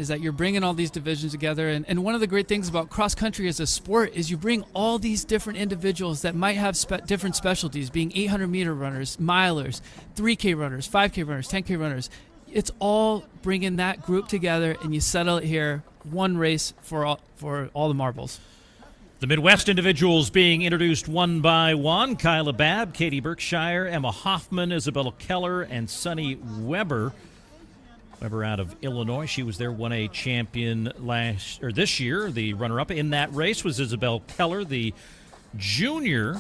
is that you're bringing all these divisions together. And one of the great things about cross country as a sport is you bring all these different individuals that might have different specialties, being 800-meter runners, milers, 3K runners, 5K runners, 10K runners. It's all bringing that group together, and you settle it here, one race for all the marbles. The Midwest individuals being introduced one by one. Kyla Babb, Katie Berkshire, Emma Hoffman, Isabella Keller, and Sunny Weber. Weber out of Illinois. She was their 1A champion this year. The runner-up in that race was Isabel Keller, the junior.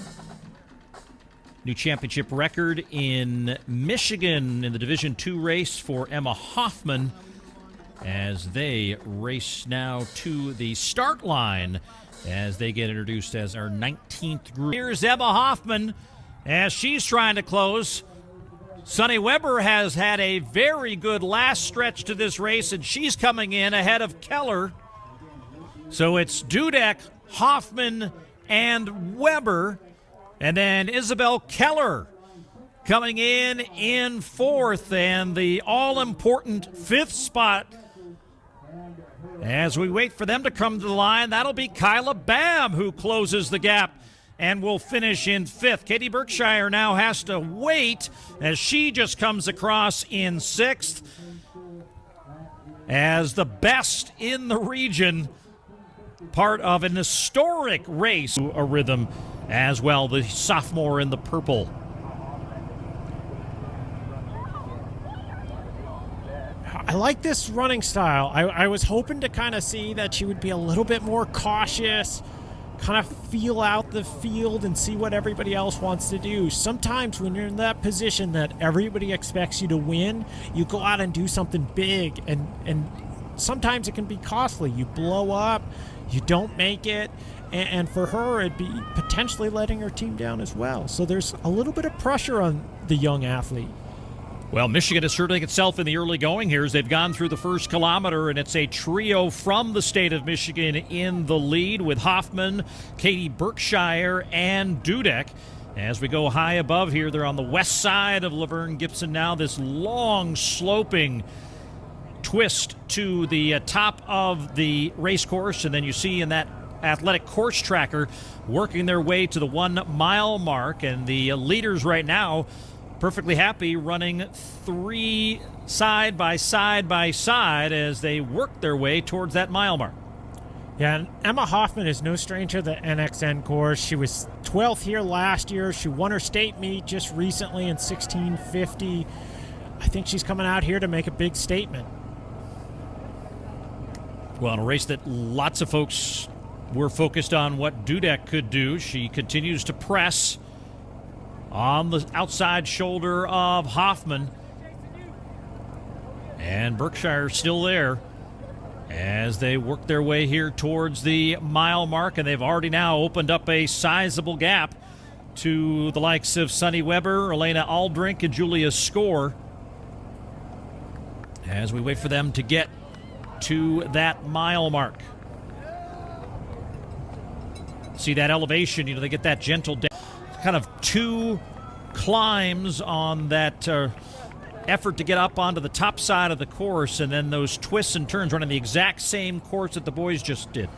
New championship record in Michigan in the Division II race for Emma Hoffman as they race now to the start line as they get introduced as our 19th group. Here's Emma Hoffman as she's trying to close. Sunny Weber has had a very good last stretch to this race, and she's coming in ahead of Keller. So it's Dudek, Hoffman, and Weber. And then Isabel Keller coming in fourth, and the all-important fifth spot. As we wait for them to come to the line, that'll be Kyla Babb who closes the gap and will finish in fifth. Katie Berkshire now has to wait as she just comes across in sixth as the best in the region, part of an historic race. A rhythm as well, the sophomore in the purple. I like this running style. I was hoping to kind of see that she would be a little bit more cautious, kind of feel out the field and see what everybody else wants to do. Sometimes when you're in that position that everybody expects you to win, you go out and do something big, and sometimes it can be costly. You blow up, you don't make it, and for her it'd be potentially letting her team down as well. So there's a little bit of pressure on the young athlete. Well, Michigan is asserting itself in the early going here as they've gone through the first kilometer, and it's a trio from the state of Michigan in the lead with Hoffman, Katie Berkshire, and Dudek. As we go high above here, they're on the west side of Laverne Gibson now, this long sloping twist to the top of the race course, and then you see in that athletic course tracker working their way to the 1 mile mark, and the leaders right now perfectly happy running three side by side as they work their way towards that mile mark. Yeah, and Emma Hoffman is no stranger to the NXN course. She was 12th here last year. She won her state meet just recently in 1650. I think she's coming out here to make a big statement. Well, in a race that lots of folks were focused on what Dudek could do, she continues to press on the outside shoulder of Hoffman. And Berkshire still there as they work their way here towards the mile mark, and they've already now opened up a sizable gap to the likes of Sunny Weber, Elena Aldrink, and Julia Score as we wait for them to get to that mile mark. See that elevation, they get that gentle kind of two climbs on that effort to get up onto the top side of the course, and then those twists and turns running the exact same course that the boys just did.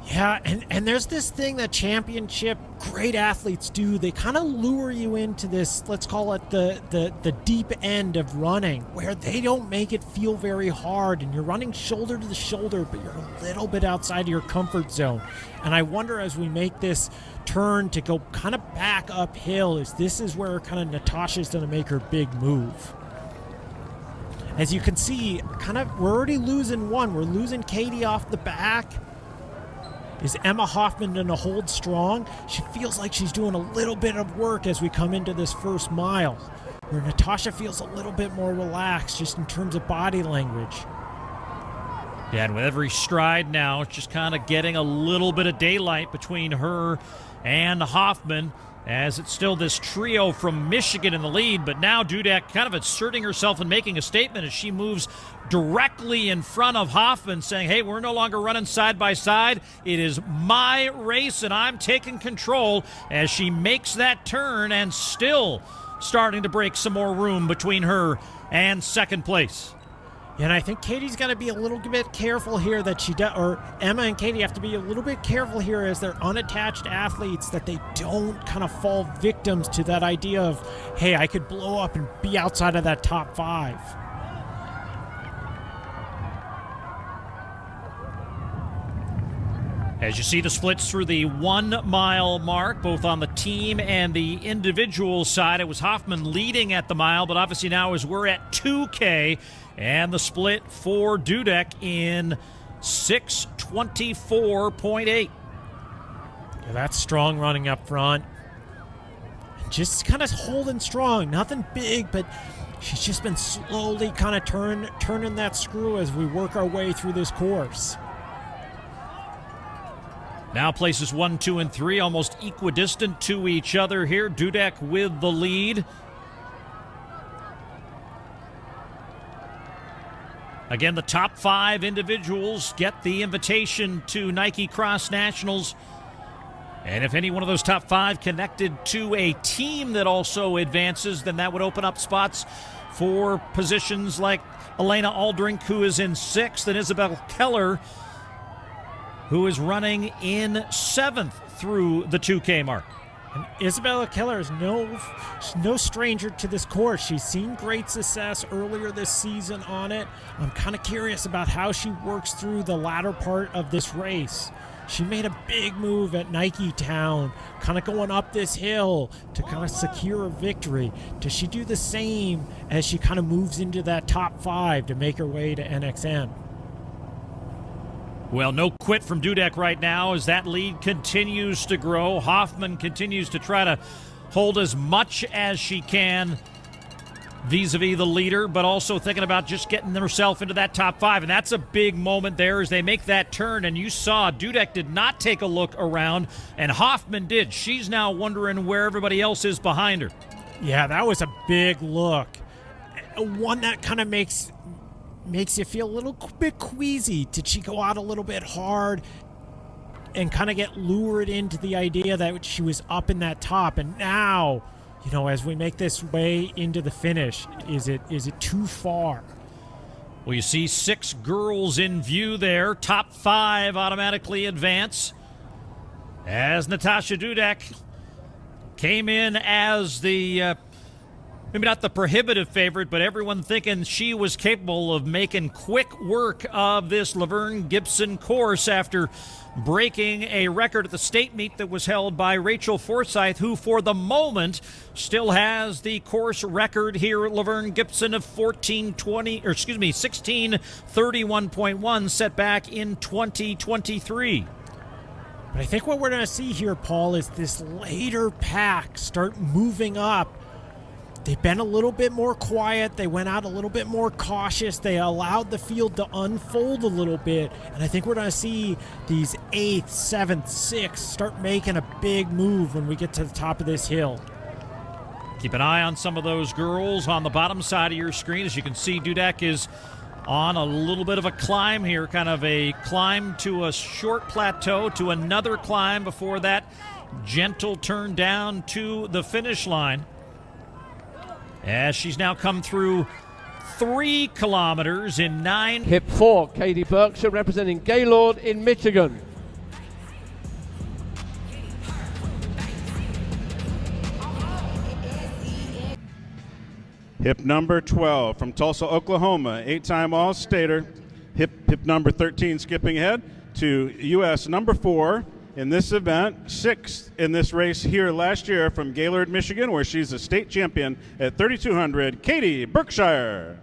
Yeah, and there's this thing that championship great athletes do. They kind of lure you into this, let's call it the deep end of running, where they don't make it feel very hard, and you're running shoulder to the shoulder, but you're a little bit outside of your comfort zone. And I wonder, as we make this turn to go kind of back uphill, this is where kind of Natasha's going to make her big move. As you can see, we're already losing one. We're losing Katie off the back. Is Emma Hoffman going to hold strong? She feels like she's doing a little bit of work as we come into this first mile, where Natasha feels a little bit more relaxed just in terms of body language. Yeah, and with every stride now, it's just kind of getting a little bit of daylight between her and Hoffman, as it's still this trio from Michigan in the lead, but now Dudek kind of asserting herself and making a statement as she moves directly in front of Hoffman, saying, hey, we're no longer running side by side. It is my race, and I'm taking control, as she makes that turn and still starting to break some more room between her and second place. And I think Katie's got to be a little bit careful here that she does, or Emma and Katie have to be a little bit careful here as they're unattached athletes, that they don't kind of fall victims to that idea of, hey, I could blow up and be outside of that top 5. As you see the splits through the 1 mile mark, both on the team and the individual side, it was Hoffman leading at the mile, but obviously now as we're at 2K, and the split for Dudek in 6:24.8. Yeah, that's strong running up front. Just kind of holding strong. Nothing big, but she's just been slowly kind of turning that screw as we work our way through this course. Now places 1, 2, and 3 almost equidistant to each other here. Dudek with the lead. Again, the top 5 individuals get the invitation to Nike Cross Nationals. And if any one of those top 5 connected to a team that also advances, then that would open up spots for positions like Elena Aldrink, who is in 6th, and Isabel Keller, who is running in 7th through the 2K mark. And Isabella Keller is no stranger to this course. She's seen great success earlier this season on it. I'm kind of curious about how she works through the latter part of this race. She made a big move at Nike Town, kind of going up this hill to kind of secure a victory. Does she do the same as she kind of moves into that top 5 to make her way to NXN? Well, no quit from Dudek right now as that lead continues to grow. Hoffman continues to try to hold as much as she can vis-a-vis the leader, but also thinking about just getting herself into that top 5. And that's a big moment there as they make that turn. And you saw Dudek did not take a look around, and Hoffman did. She's now wondering where everybody else is behind her. Yeah, that was a big look. One that kind of makes you feel a little bit queasy. Did she go out a little bit hard and kind of get lured into the idea that she was up in that top? And now, as we make this way into the finish, is it too far? Well, you see 6 girls in view there. Top 5 automatically advance as Natasha Dudek came in as the maybe not the prohibitive favorite, but everyone thinking she was capable of making quick work of this Laverne Gibson course after breaking a record at the state meet that was held by Rachel Forsyth, who for the moment still has the course record here at Laverne Gibson of 16:31.1 set back in 2023. But I think what we're going to see here, Paul, is this later pack start moving up. They've been a little bit more quiet. They went out a little bit more cautious. They allowed the field to unfold a little bit. And I think we're going to see these 8th, 7th, 6th start making a big move when we get to the top of this hill. Keep an eye on some of those girls on the bottom side of your screen. As you can see, Dudek is on a little bit of a climb here, kind of a climb to a short plateau to another climb before that gentle turn down to the finish line. As she's now come through 3 kilometers in 9. Hip 4, Katie Berkshire representing Gaylord in Michigan. Hip number 12 from Tulsa, Oklahoma, 8-time All-Stater. Hip number 13 skipping ahead to U.S. number 4 in this event, 6th in this race here last year from Gaylord, Michigan, where she's a state champion at 3,200, Katie Berkshire.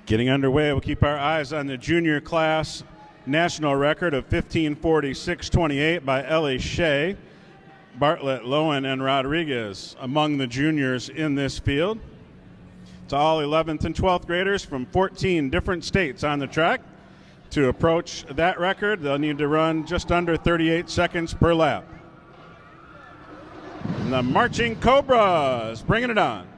Getting underway, we'll keep our eyes on the junior class national record of 15:46.28 by Ellie Shea, Bartlett, Lowen, and Rodriguez among the juniors in this field. It's all 11th and 12th graders from 14 different states on the track. To approach that record, they'll need to run just under 38 seconds per lap. And the Marching Cobras bringing it on.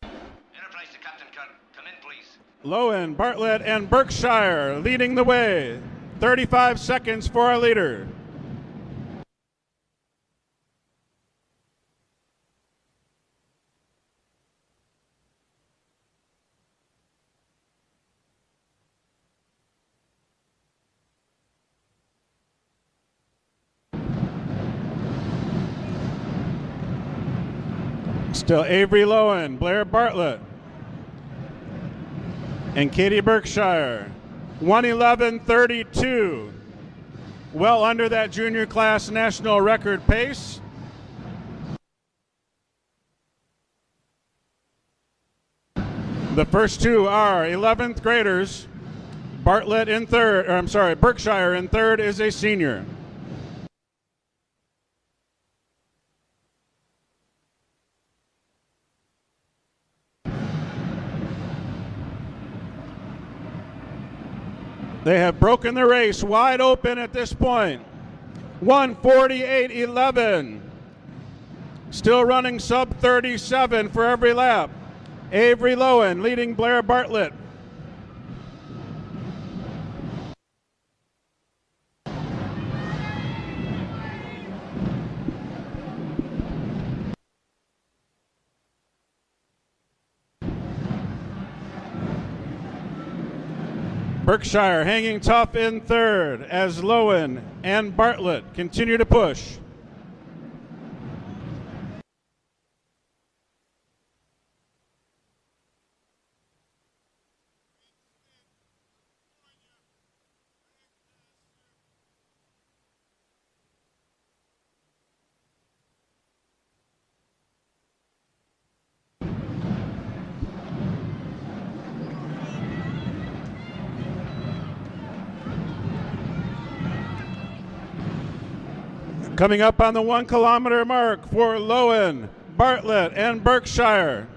Enterprise to Captain Kirk. Come in, please. Lowen, Bartlett, and Berkshire leading the way. 35 seconds for our leader. Still Avery Lowen, Blair Bartlett, and Katie Berkshire. 1:11:32. Well under that junior class national record pace. The first two are 11th graders. Bartlett in third, or I'm sorry, Berkshire in third is a senior. They have broken the race wide open at this point. 1:48:11. Still running sub 37 for every lap. Avery Lowen leading Blair Bartlett. Berkshire hanging tough in third as Lowen and Bartlett continue to push. Coming up on the 1 kilometer mark for Lowen, Bartlett, and Berkshire.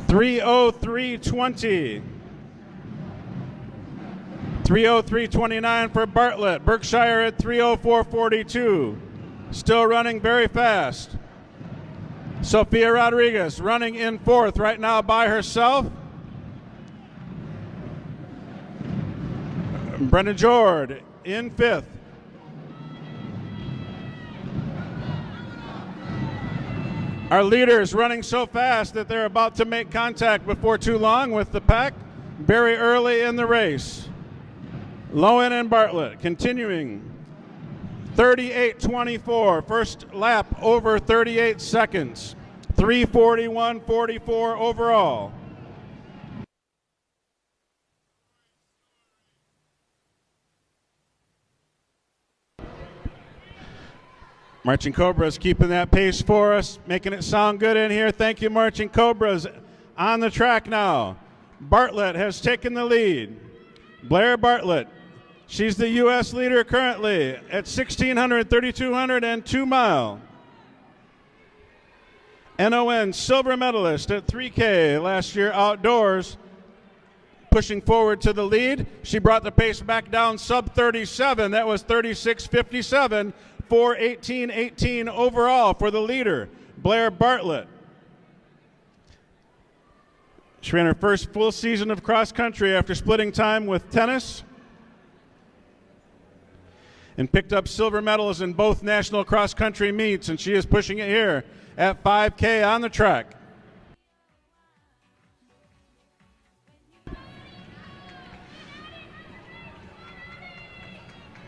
(3:03:20). 3:03:29 for Bartlett. Berkshire at 3:04:42. Still running very fast. Sophia Rodriguez running in fourth right now by herself. Brenna Jord in fifth. Our leaders running so fast that they're about to make contact before too long with the pack very early in the race. Lowen and Bartlett continuing. 38:24, first lap over 38 seconds. 3:41:44 overall. Marching Cobras keeping that pace for us, making it sound good in here. Thank you, Marching Cobras. On the track now. Bartlett has taken the lead. Blair Bartlett, she's the U.S. leader currently at 1,600, 3,200, and 2 mile. NON silver medalist at 3K last year outdoors, pushing forward to the lead. She brought the pace back down sub 37. That was 36:57. 4:18:18 overall for the leader, Blair Bartlett. She ran her first full season of cross country after splitting time with tennis and picked up silver medals in both national cross country meets, and she is pushing it here at 5K on the track.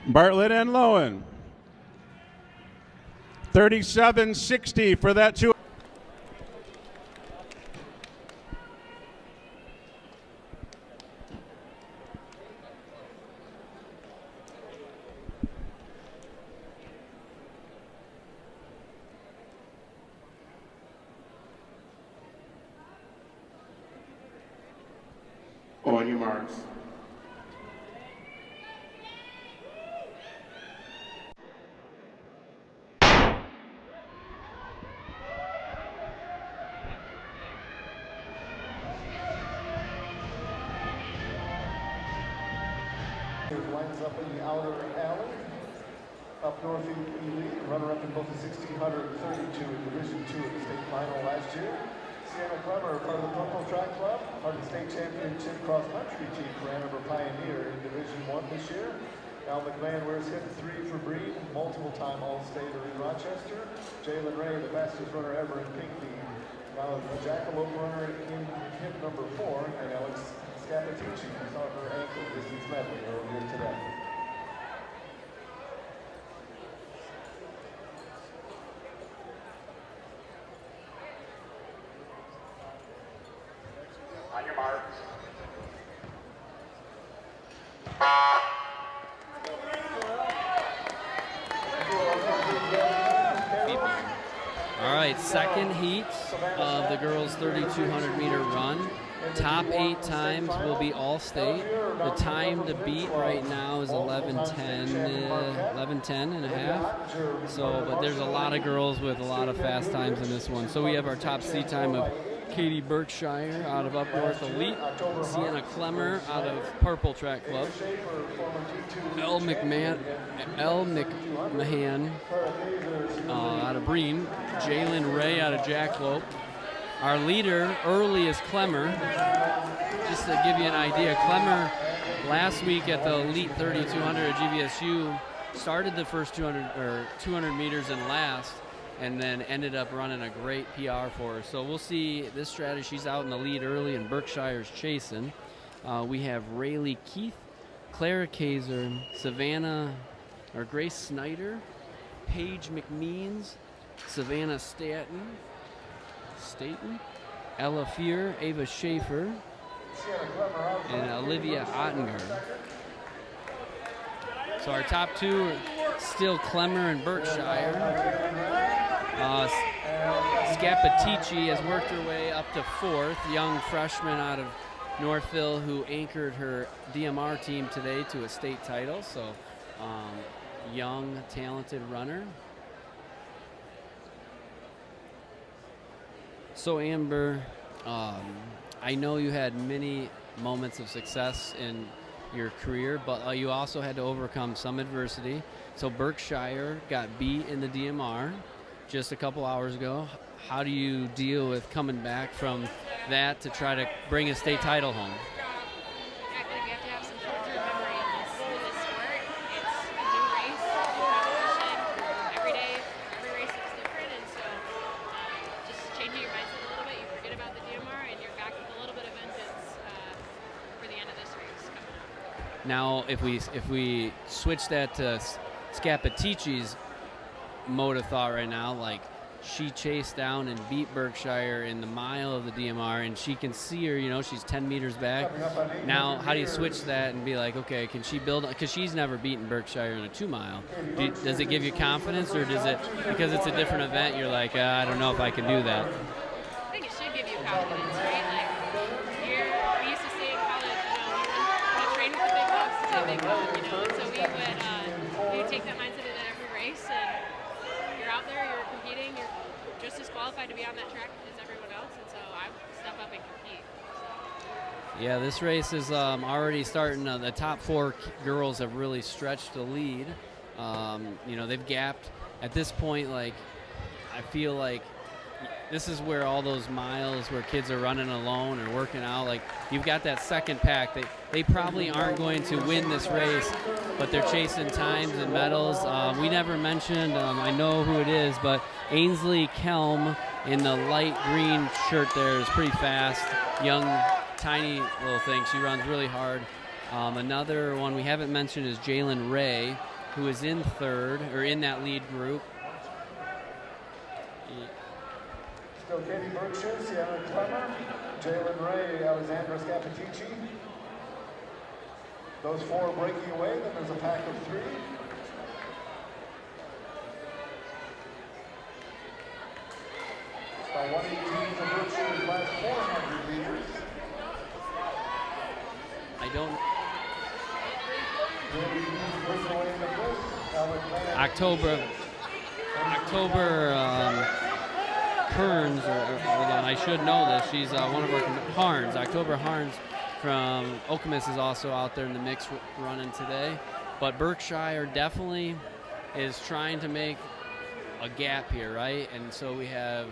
Bartlett and Lowen. 37:60 for that two. On your marks. Lines up in the outer alley. Up north, elite, runner-up in both the 1632 and Division II at the state final last year. Sienna Clemmer, part of the Purple Track Club, part of the state championship cross-country team for Hanover Pioneer in Division I this year. Al McMahon wears hip 3 for Breed, multiple-time All-Stater in Rochester. Jalen Ray, the fastest runner ever in Pinckney. Now the Jackalope runner in hip number 4, and Alex Scapitici saw her ankle distance medley earlier today. On your marks. All right, second heat of the girls' 3,200 meter run. Top 8 times will be all state. The time to beat right now is 11:10 and a half. So, but there's a lot of girls with a lot of fast times in this one. So we have our top C time of Katie Berkshire out of Up North Elite, Sienna Clemmer out of Purple Track Club, Elle McMahon out of Breen, Jalen Ray out of Jackalope. Our leader early is Clemmer. Just to give you an idea, Clemmer last week at the Elite 3200 at GVSU started the first 200 meters in last, and then ended up running a great PR for her. So we'll see this strategy. She's out in the lead early, and Berkshire's chasing. We have Rayleigh Keith, Clara Kaiser, Grace Snyder, Paige McMeans, Savannah Staten, Ella Fear, Ava Schaefer, and Olivia Ottinger. So our top 2 are still Clemmer and Berkshire. Scapitici has worked her way up to 4th, young freshman out of Northville who anchored her DMR team today to a state title. So young, talented runner. So Amber, I know you had many moments of success in your career, but you also had to overcome some adversity. So Berkshire got beat in the DMR just a couple hours ago. How do you deal with coming back from that to try to bring a state title home? I think you have to have some short-term memory in this sport. It's a new race, new competition. Every day, every race is different, and so just changing your mindset a little bit, you forget about the DMR, and you're back with a little bit of vengeance for the end of this race coming up. Now, if we switch that to Scapitici's mode of thought right now, like she chased down and beat Berkshire in the mile of the DMR, and she can see her, she's 10 meters back. Now, how do you switch that and be like, okay, can she build, because she's never beaten Berkshire in a 2 mile. Does it give you confidence, or does it, because it's a different event, you're like, I don't know if I can do that? I think it should give you confidence, right? Like, we used to say in college, we train with the big dogs to the big dog, and so we would take that mindset into every race, and you're out there, you're competing, you're just as qualified to be on that track as everyone else, and so I would step up and compete. Yeah, this race is already starting. The top 4 girls have really stretched the lead. They've gapped at this point. Like, I feel like this is where all those miles where kids are running alone or working out, like you've got that second pack. They probably aren't going to win this race, but they're chasing times and medals. We never mentioned, I know who it is, but Ainsley Kelm in the light green shirt there is pretty fast. Young, tiny little thing. She runs really hard. Another one we haven't mentioned is Jalen Ray, who is in 3rd, or in that lead group. Still Katie Berkshire, Sienna Clemmer, Jalen Ray, Alexandra Scapitici. Those 4 breaking away, then there's a pack of 3. By 118 for Berkshire's last 400 meters. don't. October Kearns, hold on, I should know this. She's one of our Harns. October Harns from Okemos is also out there in the mix running today. But Berkshire definitely is trying to make a gap here, right? And so we have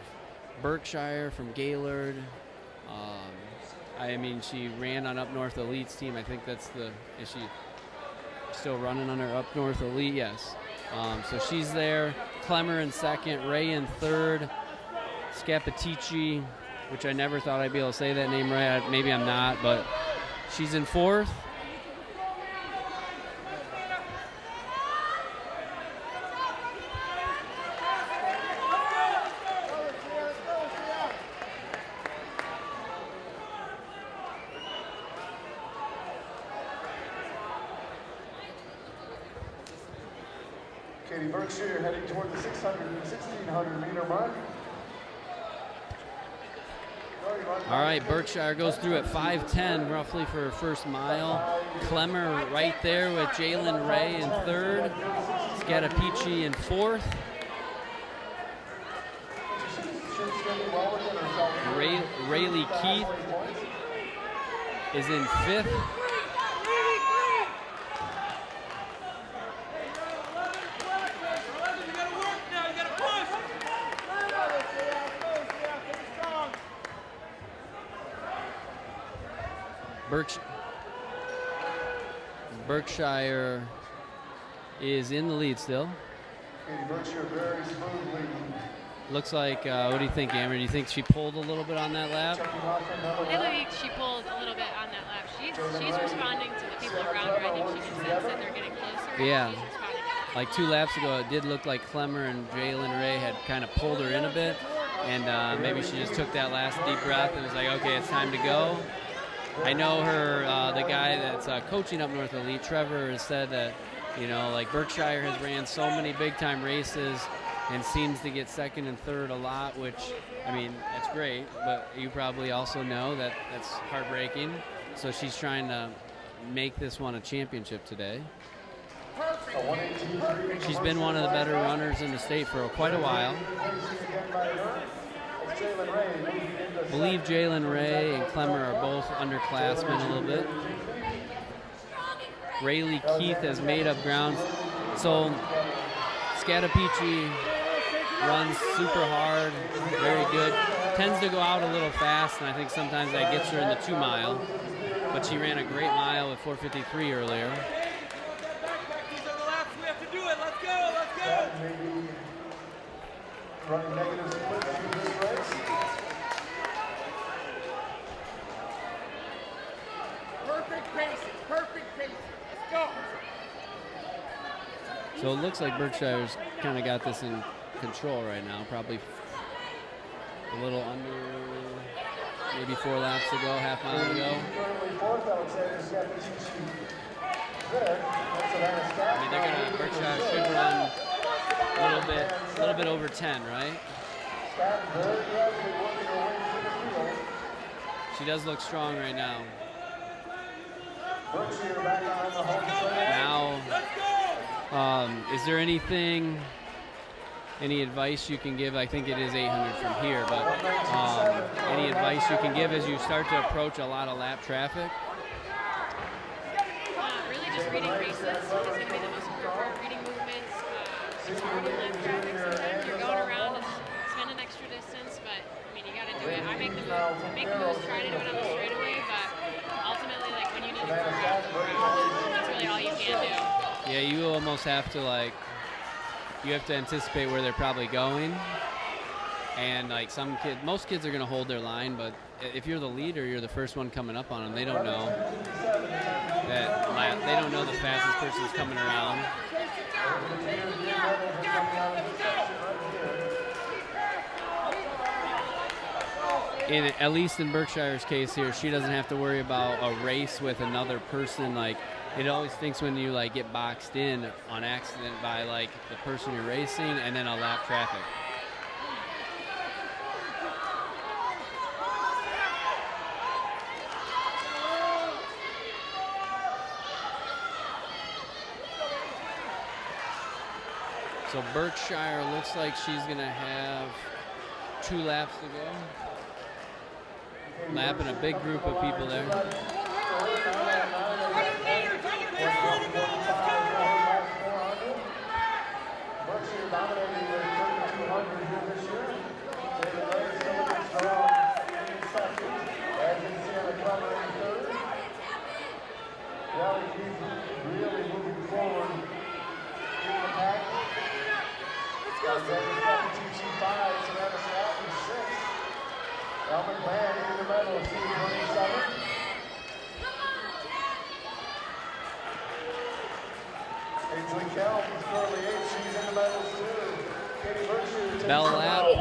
Berkshire from Gaylord. I mean, she ran on Up North Elite's team. I think that's is she still running on her Up North Elite? Yes. So she's there. Clemmer in second, Ray in third, Scapitici, which I never thought I'd be able to say that name right. Maybe I'm not, but she's in fourth. Katie Berkshire heading toward the 600 and 1600 meter mark. All right, Berkshire goes through at 5:10 roughly for her first mile. Clemmer right there with Jalen Ray in third. Scatapici in fourth. Rayleigh Keith is in fifth. Berkshire is in the lead still. Berkshire very smoothly. Looks like, what do you think, Amber? Do you think she pulled a little bit on that lap? I think she pulled a little bit on that lap. She's responding to the people around her. I think she can sense that they're getting closer. Yeah. She's responding to that. Like 2 laps ago, it did look like Clemmer and Jalen Ray had kind of pulled her in a bit. And maybe she just took that last deep breath and was like, okay, it's time to go. I know her, the guy that's coaching Up North Elite, Trevor, has said that, you know, like Berkshire has ran so many big-time races and seems to get second and third a lot, which, I mean, that's great, but you probably also know that that's heartbreaking. So she's trying to make this one a championship today. She's been one of the better runners in the state for quite a while. I believe Jalen Ray and Clemmer are both underclassmen a little bit. Rayleigh Keith has made up ground. So Scatapici runs super hard, very good. Tends to go out a little fast, and I think sometimes that gets her in the 2 mile. But she ran a great mile with 4:53 earlier. Running negative split through this race. Perfect pacing, perfect pacing. Let's go. So it looks like Berkshire's kind of got this in control right now. Probably a little under, maybe 4 laps to go, half mile to go. I mean, Berkshire should run a little bit over 10, right? She does look strong right now. Now, is there any advice you can give? I think it is 800 from here, but any advice you can give as you start to approach a lot of lap traffic? Really just reading races is going to be the most important. Reading movements. It's hard in lap traffic sometimes. You're going around and spend an extra distance, but I mean, you got to do it. I make the moves, try to do it on the straightaway, but ultimately, like when you need to go around, that's really all you can do. Yeah, you almost have to you have to anticipate where they're probably going. And like most kids are going to hold their line, but if you're the leader, you're the first one coming up on them. They don't know that. They don't know the fastest person's coming around. At least in Berkshire's case here, she doesn't have to worry about a race with another person. Like, it always thinks when you get boxed in on accident by the person you're racing and then a lap traffic. So Berkshire looks like she's going to have 2 laps to go. Lapping a big group of people there. Berkshire dominating with 3,200 here this year. David Ray still looking strong in second. As in Sienna Clemmer in third. Kelly Keith really moving forward in the pack. Alexander Cappucci 5, Savannah Stratton 6. Elman Bland in the medal, C27. Ainsley Kelp is currently 8th. She's in the medals too. Katie Berkshire takes Bell the lap. medal.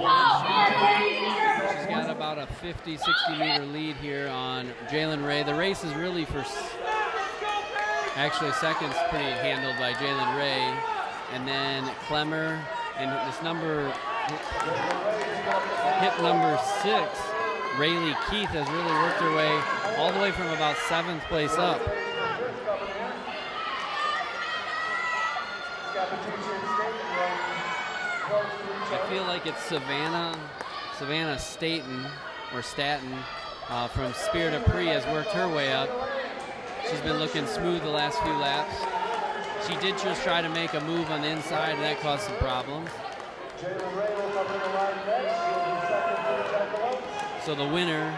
She's got about a 50, 60 meter lead here on Jalen Ray. The race is really for, actually second's pretty handled by Jalen Ray. And then Clemmer and this number, hip number 6, Rayleigh Keith has really worked her way all the way from about 7th place up. I feel like it's Savannah Staten or Staten from Spirit of Pre has worked her way up. She's been looking smooth the last few laps. She did just try to make a move on the inside, and that caused some problems. So the winner